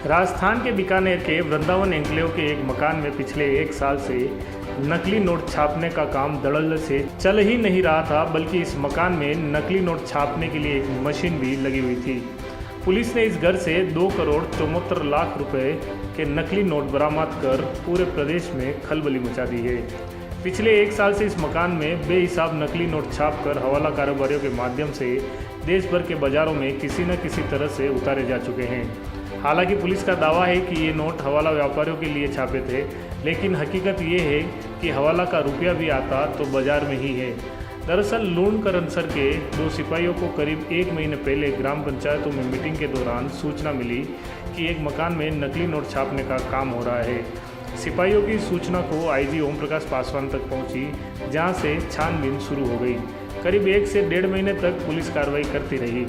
राजस्थान के बीकानेर के वृंदावन एन्क्लेव के एक मकान में पिछले 1 साल से नकली नोट छापने का काम धड़ल्ले से चल ही नहीं रहा था, बल्कि इस मकान में नकली नोट छापने के लिए एक मशीन भी लगी हुई थी। पुलिस ने इस घर से 2,74,00,000 रुपए के नकली नोट बरामद कर पूरे प्रदेश में खलबली मचा दी है। पिछले 1 साल से इस मकान में बेहिसाब नकली नोट छापकर हवाला कारोबारियों के माध्यम से देश भर के बाजारों में किसी न किसी तरह से उतारे जा चुके हैं। हालांकि पुलिस का दावा है कि ये नोट हवाला व्यापारियों के लिए छापे थे, लेकिन हकीकत ये है कि हवाला का रुपया भी आता तो बाजार में ही है। दरअसल लूणकरणसर के 2 सिपाहियों को करीब 1 महीने पहले ग्राम पंचायतों में मीटिंग के दौरान सूचना मिली कि एक मकान में नकली नोट छापने का काम हो रहा है। सिपाहियों की सूचना को आईजी ओम प्रकाश पासवान तक पहुंची, जहां से छानबीन शुरू हो गई। करीब 1 से 1.5 महीने तक पुलिस कार्रवाई करती रही।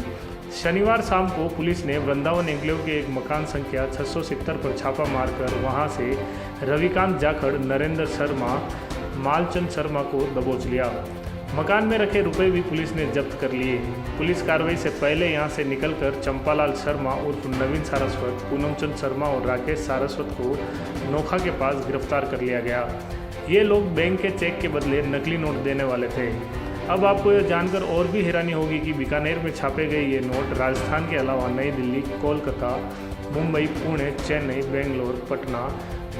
शनिवार शाम को पुलिस ने वृंदावन एन्क्लेव के एक मकान संख्या 670 पर छापा मारकर वहां से रविकांत जाखड़, नरेंद्र शर्मा, मालचंद शर्मा को दबोच लिया। मकान में रखे रुपए भी पुलिस ने जब्त कर लिए। पुलिस कार्रवाई से पहले यहां से निकलकर चंपालाल शर्मा उर्फ नवीन सारस्वत, पूनमचंद शर्मा और राकेश सारस्वत को नोखा के पास गिरफ्तार कर लिया गया। ये लोग बैंक के चेक के बदले नकली नोट देने वाले थे। अब आपको यह जानकर और भी हैरानी होगी कि बीकानेर में छापे गए ये नोट राजस्थान के अलावा नई दिल्ली, कोलकाता, मुंबई, पुणे, चेन्नई, बेंगलोर, पटना,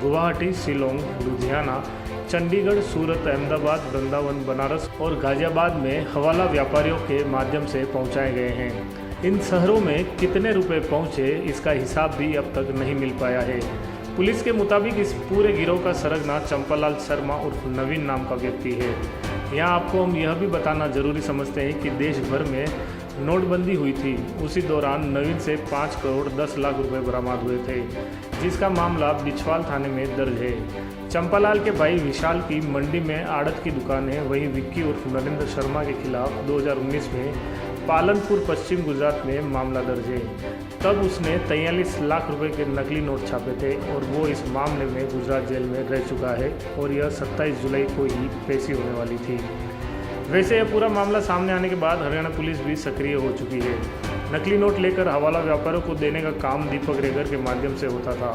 गुवाहाटी, शिलोंग, लुधियाना, चंडीगढ़, सूरत, अहमदाबाद, वृंदावन, बनारस और गाजियाबाद में हवाला व्यापारियों के माध्यम से पहुंचाए गए हैं। इन शहरों में कितने रुपए पहुंचे, इसका हिसाब भी अब तक नहीं मिल पाया है। पुलिस के मुताबिक इस पूरे गिरोह का सरगना चंपालाल शर्मा उर्फ नवीन नाम का व्यक्ति है। यहाँ आपको हम यह भी बताना जरूरी समझते हैं कि देश भर में नोटबंदी हुई थी। उसी दौरान नवीन से 5 करोड़ 10 लाख रुपए बरामद हुए थे, जिसका मामला बिछवाल थाने में दर्ज है। चंपालाल के भाई विशाल की मंडी में आड़त की दुकान है। वहीं विक्की उर्फ नरेंद्र शर्मा के खिलाफ 2019 में पालनपुर, पश्चिम गुजरात में मामला दर्ज है। तब उसने 43 लाख रुपए के नकली नोट छापे थे और वो इस मामले में गुजरात जेल में रह चुका है और यह 27 जुलाई को ही पेशी होने वाली थी। वैसे यह पूरा मामला सामने आने के बाद हरियाणा पुलिस भी सक्रिय हो चुकी है। नकली नोट लेकर हवाला व्यापारियों को देने का काम दीपक रेगर के माध्यम से होता था।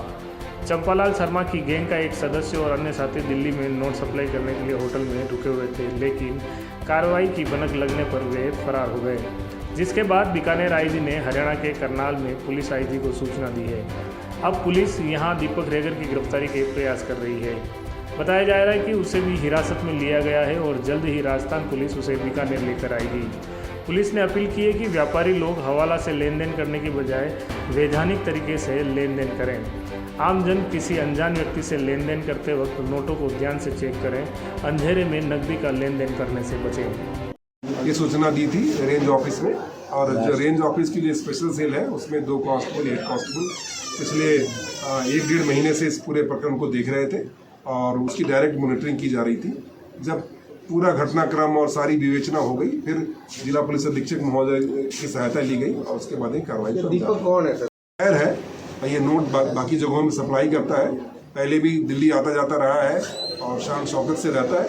चंपालाल शर्मा की गैंग का एक सदस्य और अन्य साथी दिल्ली में नोट सप्लाई करने के लिए होटल में रुके हुए थे, लेकिन कार्रवाई की भनक लगने पर वे फरार हो गए, जिसके बाद बीकानेर आईजी ने हरियाणा के करनाल में पुलिस आईजी को सूचना दी है। अब पुलिस यहां दीपक रेगर की गिरफ्तारी के प्रयास कर रही है। बताया जा रहा है कि उसे भी हिरासत में लिया गया है और जल्द ही राजस्थान पुलिस उसे बीकानेर लेकर आएगी। पुलिस ने अपील की है कि व्यापारी लोग हवाला से लेन देन करने की बजाय वैधानिक तरीके से लेन देन करें। आमजन किसी अनजान व्यक्ति से लेन देन करते वक्त नोटों को ध्यान से चेक करें। अंधेरे में नकदी का लेन देन करने से बचें। ये सूचना दी थी रेंज ऑफिस में, और जो रेंज ऑफिस की जो स्पेशल सेल है उसमें 2 कांस्टेबल, हेड कांस्टेबल पिछले 1-1.5 महीने से इस पूरे प्रकरण को देख रहे थे और उसकी डायरेक्ट मॉनिटरिंग की जा रही थी। जब पूरा घटनाक्रम और सारी विवेचना हो गई, फिर जिला पुलिस अधीक्षक महोदय की सहायता ली गई और उसके बाद ही कार्रवाई। दीपक कौन है सर? खैर है, ये नोट बाकी जगहों में सप्लाई करता है, पहले भी दिल्ली आता जाता रहा है और शान शौकत से रहता है।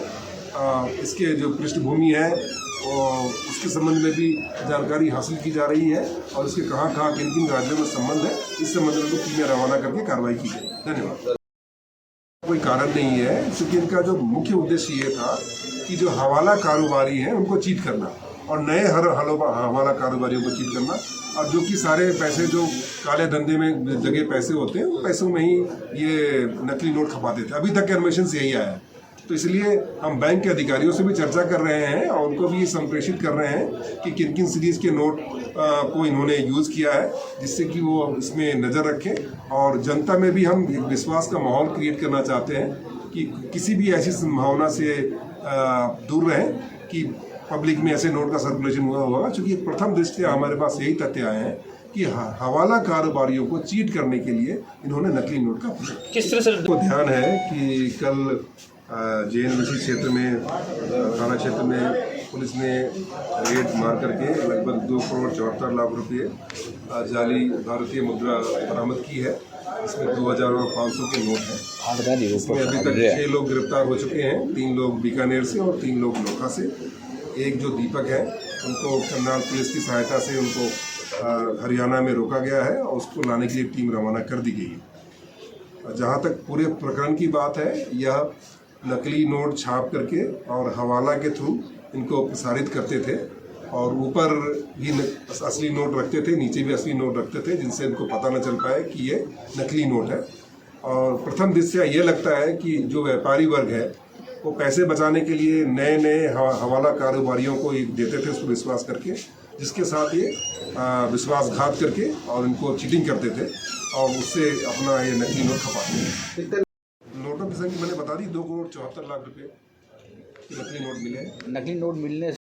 इसके जो पृष्ठभूमि है और उसके संबंध में भी जानकारी हासिल की जा रही है और इसके कहाँ किन किन राज्यों में संबंध है, इस संबंध में तो टीमें रवाना करके कार्रवाई की गई। धन्यवाद। कोई कारण नहीं है, क्योंकि इनका जो मुख्य उद्देश्य ये था कि जो हवाला कारोबारी हैं उनको चीट करना और नए हवाला कारोबारियों को चीट करना, और जो कि सारे पैसे जो काले धंधे में जगह पैसे होते हैं उन पैसों में ही ये नकली नोट खपाते थे। अभी तक के इन्फॉर्मेशन से यही आया है। तो इसलिए हम बैंक के अधिकारियों से भी चर्चा कर रहे हैं और उनको भी संप्रेषित कर रहे हैं कि किन किन सीरीज़ के नोट को इन्होंने यूज़ किया है, जिससे कि वो इसमें नज़र रखें। और जनता में भी हम एक विश्वास का माहौल क्रिएट करना चाहते हैं कि किसी भी ऐसी संभावना से दूर रहें कि पब्लिक में ऐसे नोट का सर्कुलेशन हुआ होगा, क्योंकि प्रथम दृष्टया हमारे पास यही तथ्य आए हैं कि हवाला कारोबारियों को चीट करने के लिए इन्होंने नकली नोट का प्रयोग किस तरह से को ध्यान है कि कल JNBC क्षेत्र में, थाना क्षेत्र में पुलिस ने रेड मार करके लगभग 2,74,00,000 रुपये जाली भारतीय मुद्रा बरामद की है। इसमें 2,000 और 500 के नोट हैं। इसमें अभी तक 6 लोग गिरफ्तार हो चुके हैं, 3 लोग बीकानेर से और 3 लोग नोखा से। एक जो दीपक है उनको करनाल पुलिस की सहायता से उनको हरियाणा में रोका गया है और उसको लाने के लिए टीम रवाना कर दी गई है। जहाँ तक पूरे प्रकरण की बात है, यह नकली नोट छाप करके और हवाला के थ्रू इनको प्रसारित करते थे और ऊपर ही असली नोट रखते थे, नीचे भी असली नोट रखते थे, जिनसे इनको पता न चल पाए कि ये नकली नोट है। और प्रथम दृष्टया ये लगता है कि जो व्यापारी वर्ग है वो पैसे बचाने के लिए नए नए हवाला कारोबारियों को देते थे, उसको विश्वास करके, जिसके साथ ये विश्वासघात करके और इनको चीटिंग करते थे और उससे अपना ये नकली नोट खपाते थे। नोटों की संख्या मैंने बता दी, 2 करोड़ 74 लाख रुपए नकली नोट मिले। नकली नोट मिलने